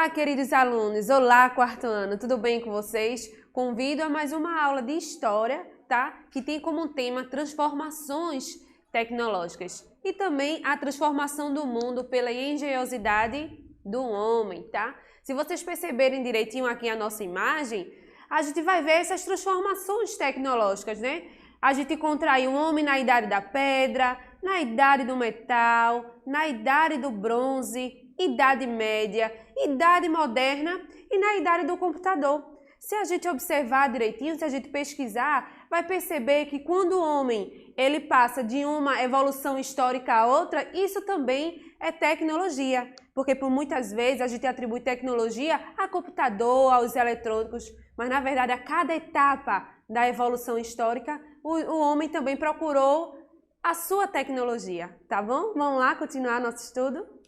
Olá, queridos alunos! Olá, quarto ano! Tudo bem com vocês? Convido a mais uma aula de História, tá? Que tem como tema transformações tecnológicas e também a transformação do mundo pela engenhosidade do homem, tá? Se vocês perceberem direitinho aqui a nossa imagem, a gente vai ver essas transformações tecnológicas, né? A gente contrai um homem na idade da pedra, na idade do metal, na idade do bronze, idade média, idade moderna e na idade do computador. Se a gente observar direitinho, se a gente pesquisar, vai perceber que quando o homem ele passa de uma evolução histórica a outra, isso também é tecnologia, porque por muitas vezes a gente atribui tecnologia a computador, aos eletrônicos, mas na verdade a cada etapa da evolução histórica, o homem também procurou a sua tecnologia, tá bom? Vamos lá continuar nosso estudo?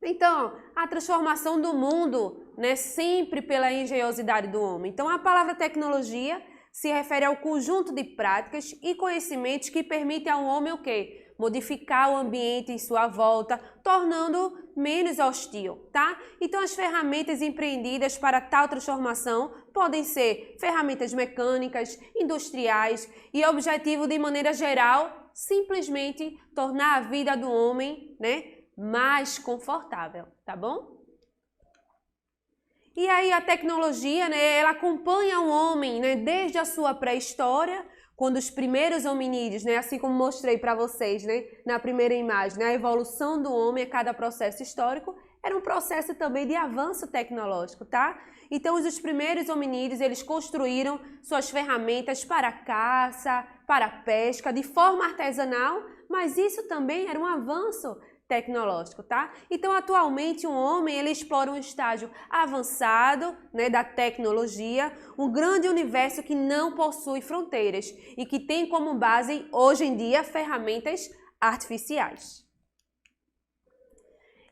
Então, a transformação do mundo, né, sempre pela engenhosidade do homem. Então, a palavra tecnologia se refere ao conjunto de práticas e conhecimentos que permitem ao homem o quê? Modificar o ambiente em sua volta, tornando menos hostil, tá? Então, as ferramentas empreendidas para tal transformação podem ser ferramentas mecânicas, industriais e o objetivo, de maneira geral, simplesmente tornar a vida do homem, né, mais confortável, tá bom? E aí a tecnologia, né, ela acompanha o homem, né, desde a sua pré-história, quando os primeiros hominídeos, né, assim como mostrei para vocês, né, na primeira imagem, né, a evolução do homem a cada processo histórico, era um processo também de avanço tecnológico, tá? Então, os primeiros hominídeos, eles construíram suas ferramentas para caça, para pesca, de forma artesanal, mas isso também era um avanço tecnológico, tá? Então, atualmente, o homem, ele explora um estágio avançado, né, da tecnologia, um grande universo que não possui fronteiras e que tem como base, hoje em dia, ferramentas artificiais.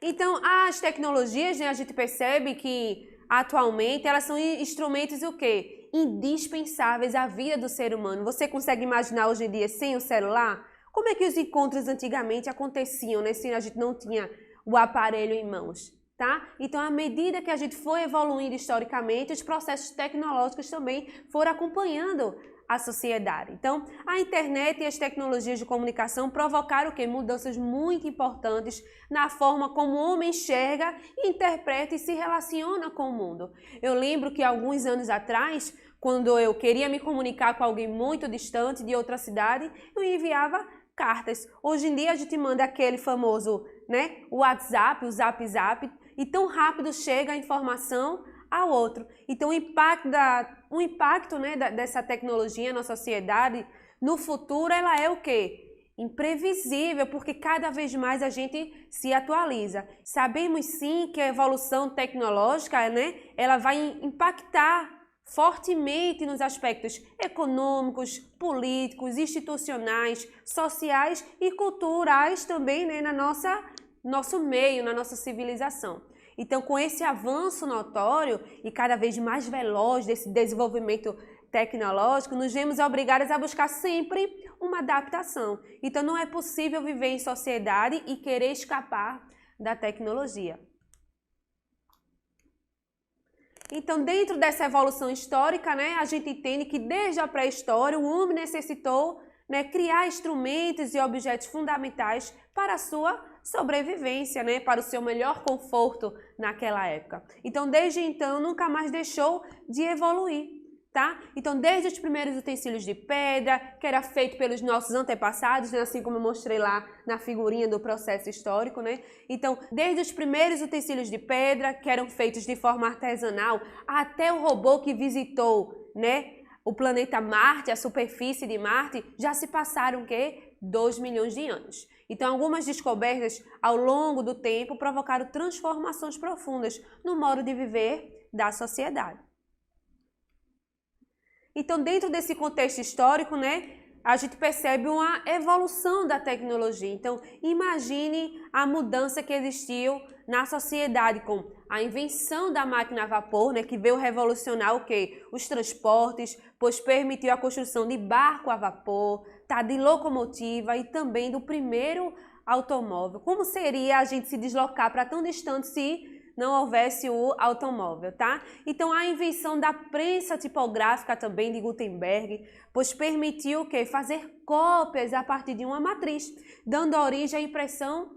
Então, as tecnologias, né, a gente percebe que, atualmente, elas são instrumentos o quê? Indispensáveis à vida do ser humano. Você consegue imaginar hoje em dia sem o celular? Como é que os encontros antigamente aconteciam, né, se a gente não tinha o aparelho em mãos, tá? Então, à medida que a gente foi evoluindo historicamente, os processos tecnológicos também foram acompanhando a sociedade. Então, a internet e as tecnologias de comunicação provocaram o quê? Mudanças muito importantes na forma como o homem enxerga, interpreta e se relaciona com o mundo. Eu lembro que alguns anos atrás, quando eu queria me comunicar com alguém muito distante de outra cidade, eu enviava cartas. Hoje em dia a gente manda aquele famoso, né, WhatsApp, o Zap, e tão rápido chega a informação ao outro. Então o impacto, né, dessa tecnologia na sociedade, no futuro, ela é o quê? Imprevisível, porque cada vez mais a gente se atualiza. Sabemos sim que a evolução tecnológica, né, ela vai impactar fortemente nos aspectos econômicos, políticos, institucionais, sociais e culturais também, né, nosso meio, na nossa civilização. Então, com esse avanço notório e cada vez mais veloz desse desenvolvimento tecnológico, nos vemos obrigados a buscar sempre uma adaptação. Então, não é possível viver em sociedade e querer escapar da tecnologia. Então, dentro dessa evolução histórica, né, a gente entende que desde a pré-história o homem necessitou, né, criar instrumentos e objetos fundamentais para a sua sobrevivência, né, para o seu melhor conforto naquela época. Então, desde então, nunca mais deixou de evoluir, tá? Então, desde os primeiros utensílios de pedra, que era feito pelos nossos antepassados, né, assim como eu mostrei lá na figurinha do processo histórico, né? Então, desde os primeiros utensílios de pedra, que eram feitos de forma artesanal, até o robô que visitou, né, o planeta Marte, a superfície de Marte, já se passaram o quê? 2 milhões de anos. Então, algumas descobertas ao longo do tempo provocaram transformações profundas no modo de viver da sociedade. Então, dentro desse contexto histórico, né, a gente percebe uma evolução da tecnologia. Então, imagine a mudança que existiu na sociedade com a invenção da máquina a vapor, né, que veio revolucionar o quê? Os transportes, pois permitiu a construção de barco a vapor, tá, de locomotiva e também do primeiro automóvel. Como seria a gente se deslocar para tão distante se não houvesse o automóvel, tá? Então, a invenção da prensa tipográfica também de Gutenberg, pois permitiu o quê? Fazer cópias a partir de uma matriz, dando origem à impressão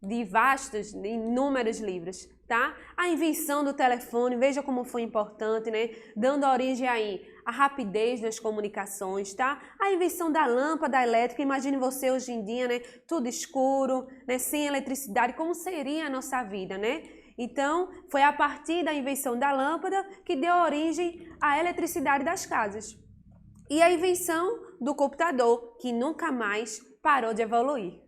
de vastos, inúmeros livros, tá? A invenção do telefone, veja como foi importante, né? Dando origem aí à rapidez das comunicações, tá? A invenção da lâmpada elétrica, imagine você hoje em dia, né? Tudo escuro, né? Sem eletricidade, como seria a nossa vida, né? Então, foi a partir da invenção da lâmpada que deu origem à eletricidade das casas. E a invenção do computador, que nunca mais parou de evoluir.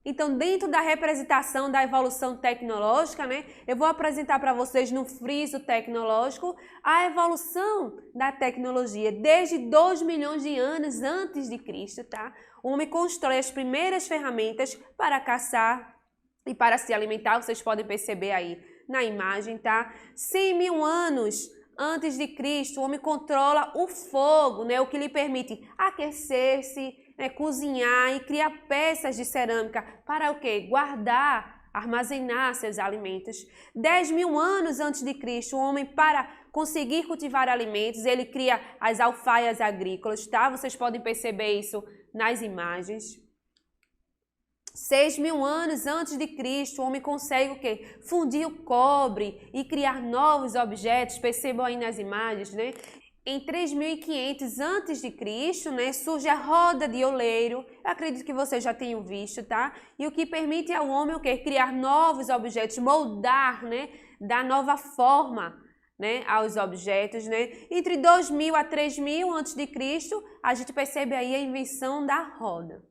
Então, dentro da representação da evolução tecnológica, né, eu vou apresentar para vocês no friso tecnológico a evolução da tecnologia desde 2 milhões de anos antes de Cristo, tá? O homem constrói as primeiras ferramentas para caçar e para se alimentar, vocês podem perceber aí na imagem, tá? 100 mil anos antes de Cristo, o homem controla o fogo, né, o que lhe permite aquecer-se, cozinhar e criar peças de cerâmica para o quê? Guardar, armazenar seus alimentos. 10 mil anos antes de Cristo, o homem, para conseguir cultivar alimentos, ele cria as alfaias agrícolas, tá? Vocês podem perceber isso nas imagens. 6 mil anos antes de Cristo, o homem consegue o quê? Fundir o cobre e criar novos objetos, percebam aí nas imagens, né? Em 3.500 a.C., né, surge a roda de oleiro, eu acredito que vocês já tenham visto, tá? E o que permite ao homem o quê? Criar novos objetos, moldar, né, dar nova forma, né, aos objetos, né? Entre 2.000 a 3.000 a.C., a gente percebe aí a invenção da roda.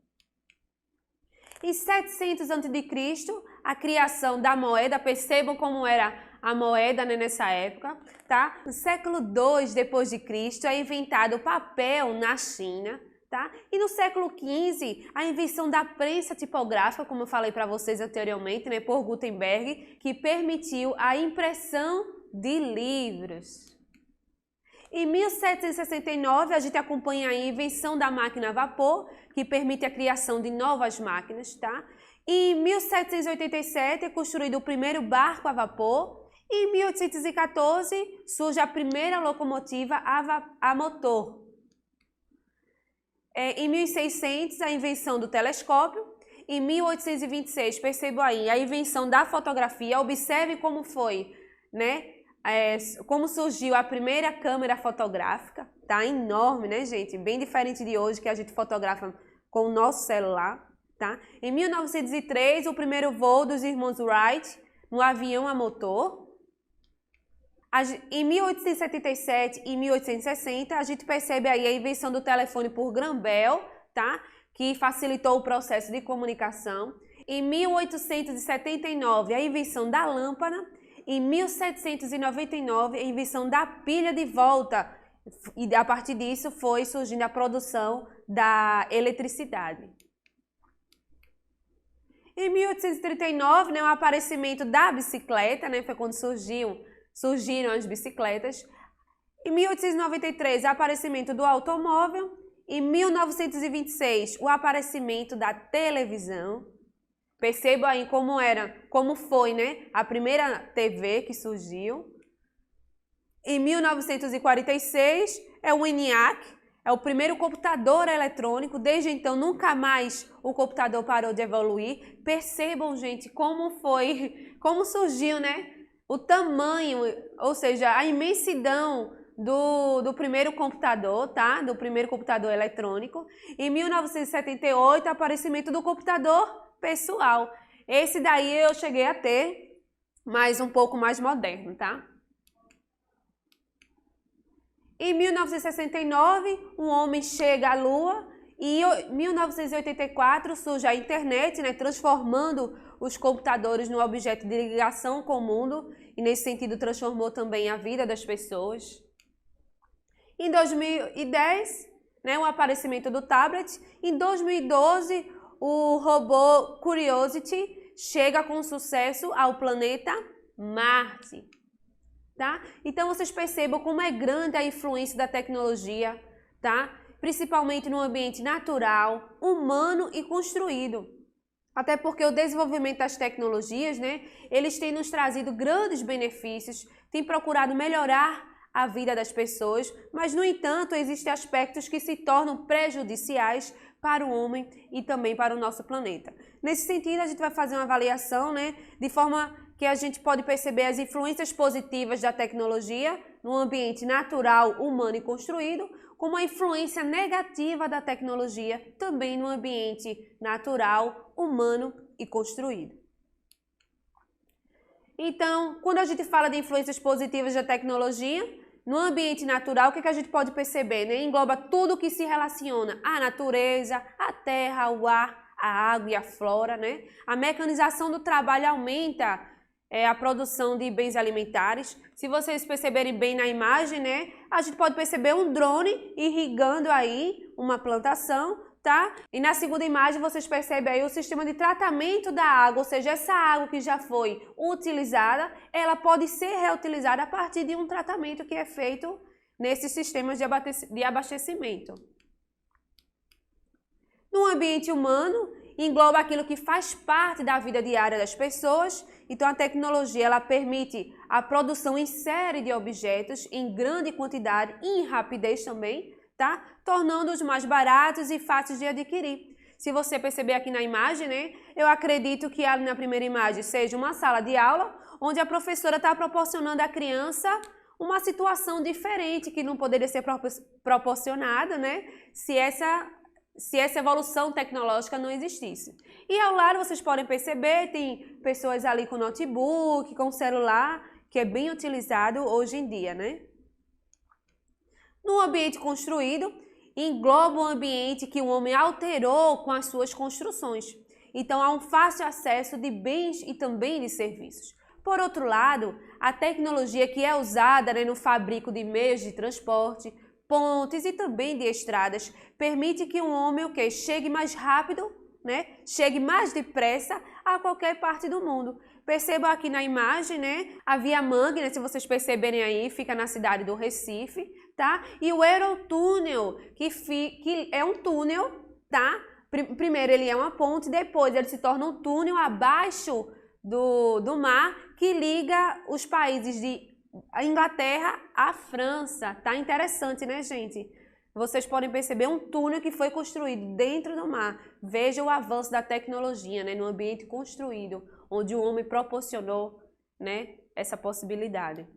Em 700 a.C., a criação da moeda, percebam como era a moeda, né, nessa época, tá? No século II depois de Cristo é inventado o papel na China, tá? E no século XV, a invenção da prensa tipográfica, como eu falei para vocês anteriormente, né, por Gutenberg, que permitiu a impressão de livros. Em 1769, a gente acompanha a invenção da máquina a vapor, que permite a criação de novas máquinas, tá? Em 1787 é construído o primeiro barco a vapor. Em 1814 surge a primeira locomotiva a motor. Em 1600 a invenção do telescópio. Em 1826, percebam aí, a invenção da fotografia. Observe como foi, né? Como surgiu a primeira câmera fotográfica, tá? Enorme, né, gente? Bem diferente de hoje, que a gente fotografa com o nosso celular, tá? Em 1903, o primeiro voo dos irmãos Wright no avião a motor. Em 1877 e 1860, a gente percebe aí a invenção do telefone por Graham Bell, tá? Que facilitou o processo de comunicação. Em 1879, a invenção da lâmpada. Em 1799, a invenção da pilha de volta, e a partir disso foi surgindo a produção da eletricidade. Em 1839, né, o aparecimento da bicicleta, né, foi quando surgiram as bicicletas. Em 1893, o aparecimento do automóvel. Em 1926, o aparecimento da televisão. Perceba aí como foi, né, a primeira TV que surgiu. Em 1946 é o ENIAC, é o primeiro computador eletrônico. Desde então nunca mais o computador parou de evoluir. Percebam, gente, como surgiu, né, o tamanho, ou seja, a imensidão do primeiro computador, tá? Do primeiro computador eletrônico. Em 1978, o aparecimento do computador pessoal. Esse daí eu cheguei a ter, mas um pouco mais moderno, tá? Em 1969, um homem chega à Lua e em 1984 surge a internet, né, transformando os computadores num objeto de ligação com o mundo e nesse sentido transformou também a vida das pessoas. Em 2010, né, o aparecimento do tablet. Em 2012, o robô Curiosity chega com sucesso ao planeta Marte, tá? Então vocês percebam como é grande a influência da tecnologia, tá? Principalmente no ambiente natural, humano e construído. Até porque o desenvolvimento das tecnologias, né, eles têm nos trazido grandes benefícios, têm procurado melhorar a vida das pessoas, mas, no entanto, existem aspectos que se tornam prejudiciais para o homem e também para o nosso planeta. Nesse sentido, a gente vai fazer uma avaliação, né, de forma que a gente pode perceber as influências positivas da tecnologia no ambiente natural, humano e construído, como a influência negativa da tecnologia também no ambiente natural, humano e construído. Então, quando a gente fala de influências positivas da tecnologia, no ambiente natural, o que a gente pode perceber? Né? Engloba tudo que se relaciona à natureza, à terra, o ar, a água e a flora. Né? A mecanização do trabalho aumenta a produção de bens alimentares. Se vocês perceberem bem na imagem, né, a gente pode perceber um drone irrigando aí uma plantação, tá? E na segunda imagem vocês percebem aí o sistema de tratamento da água, ou seja, essa água que já foi utilizada, ela pode ser reutilizada a partir de um tratamento que é feito nesses sistemas de abastecimento. No ambiente humano, engloba aquilo que faz parte da vida diária das pessoas. Então, a tecnologia ela permite a produção em série de objetos em grande quantidade e em rapidez também, tá? Tornando-os mais baratos e fáceis de adquirir. Se você perceber aqui na imagem, né, eu acredito que ali na primeira imagem seja uma sala de aula, onde a professora está proporcionando à criança uma situação diferente que não poderia ser proporcionada, né, se essa evolução tecnológica não existisse. E ao lado vocês podem perceber, tem pessoas ali com notebook, com celular, que é bem utilizado hoje em dia, né? No ambiente construído, engloba um ambiente que o homem alterou com as suas construções. Então há um fácil acesso de bens e também de serviços. Por outro lado, a tecnologia que é usada, né, no fabrico de meios de transporte, pontes e também de estradas, permite que um homem chegue mais rápido, né? Chegue mais depressa a qualquer parte do mundo. Percebam aqui na imagem, né? A Via Mangue, né? Se vocês perceberem aí, fica na cidade do Recife, tá? E o Eurotúnel, que é um túnel, tá? Primeiro ele é uma ponte, depois ele se torna um túnel abaixo do mar que liga os países de a Inglaterra, a França. Tá interessante, né, gente? Vocês podem perceber um túnel que foi construído dentro do mar. Veja o avanço da tecnologia, né, no ambiente construído, onde o homem proporcionou, né, essa possibilidade.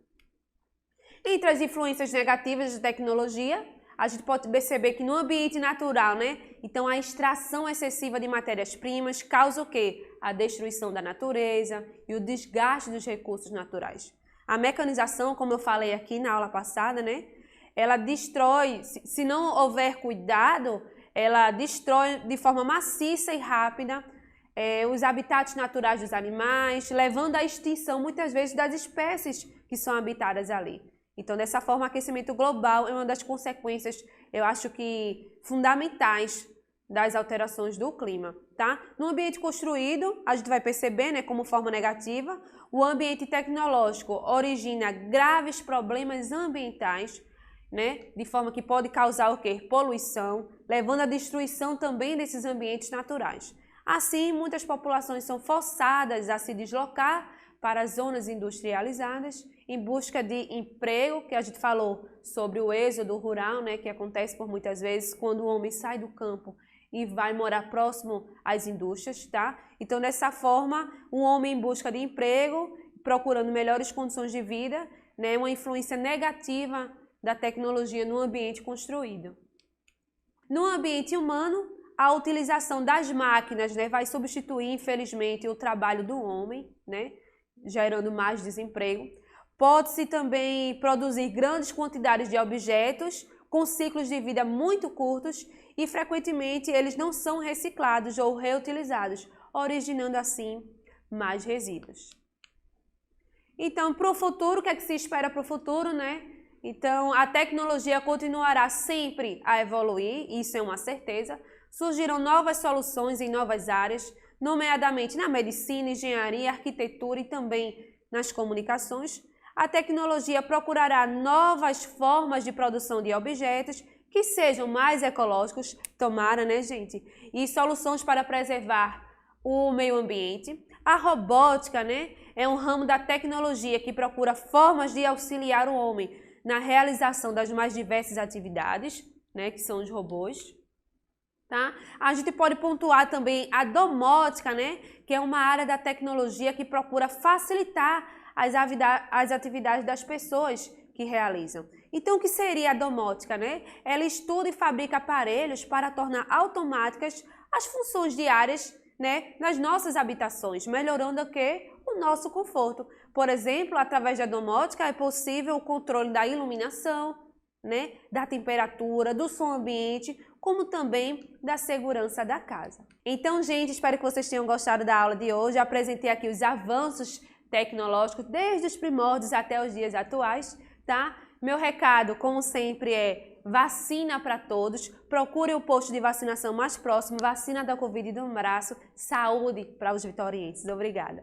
Entre as influências negativas da tecnologia, a gente pode perceber que no ambiente natural, né, então a extração excessiva de matérias-primas causa o quê? A destruição da natureza e o desgaste dos recursos naturais. A mecanização, como eu falei aqui na aula passada, né, ela destrói, se não houver cuidado, ela destrói de forma maciça e rápida os habitats naturais dos animais, levando à extinção muitas vezes das espécies que são habitadas ali. Então, dessa forma, o aquecimento global é uma das consequências, eu acho que fundamentais das alterações do clima, tá? No ambiente construído, a gente vai perceber, né, como forma negativa, o ambiente tecnológico origina graves problemas ambientais, né, de forma que pode causar o quê? Poluição, levando à destruição também desses ambientes naturais. Assim, muitas populações são forçadas a se deslocar para as zonas industrializadas em busca de emprego, que a gente falou sobre o êxodo rural, né, que acontece por muitas vezes quando o homem sai do campo e vai morar próximo às indústrias, tá? Então, dessa forma, um homem em busca de emprego, procurando melhores condições de vida, né, uma influência negativa da tecnologia no ambiente construído. No ambiente humano, a utilização das máquinas, né, vai substituir, infelizmente, o trabalho do homem, né, gerando mais desemprego. Pode-se também produzir grandes quantidades de objetos com ciclos de vida muito curtos e, frequentemente, eles não são reciclados ou reutilizados, originando, assim, mais resíduos. Então, para o futuro, o que é que se espera para o futuro, né? Então, a tecnologia continuará sempre a evoluir, isso é uma certeza. Surgiram novas soluções em novas áreas, nomeadamente na medicina, engenharia, arquitetura e também nas comunicações. A tecnologia procurará novas formas de produção de objetos que sejam mais ecológicos, tomara, né, gente? E soluções para preservar o meio ambiente. A robótica, né, é um ramo da tecnologia que procura formas de auxiliar o homem na realização das mais diversas atividades, né, que são os robôs. Tá? A gente pode pontuar também a domótica, né, que é uma área da tecnologia que procura facilitar as atividades das pessoas que realizam. Então, o que seria a domótica, né? Ela estuda e fabrica aparelhos para tornar automáticas as funções diárias, né, nas nossas habitações, melhorando o nosso conforto. Por exemplo, através da domótica é possível o controle da iluminação, né, da temperatura, do som ambiente, como também da segurança da casa. Então, gente, espero que vocês tenham gostado da aula de hoje. Eu apresentei aqui os avanços tecnológicos desde os primórdios até os dias atuais, tá? Meu recado, como sempre, é vacina para todos. Procure o posto de vacinação mais próximo, vacina da Covid do braço, saúde para os vitorienses. Obrigada.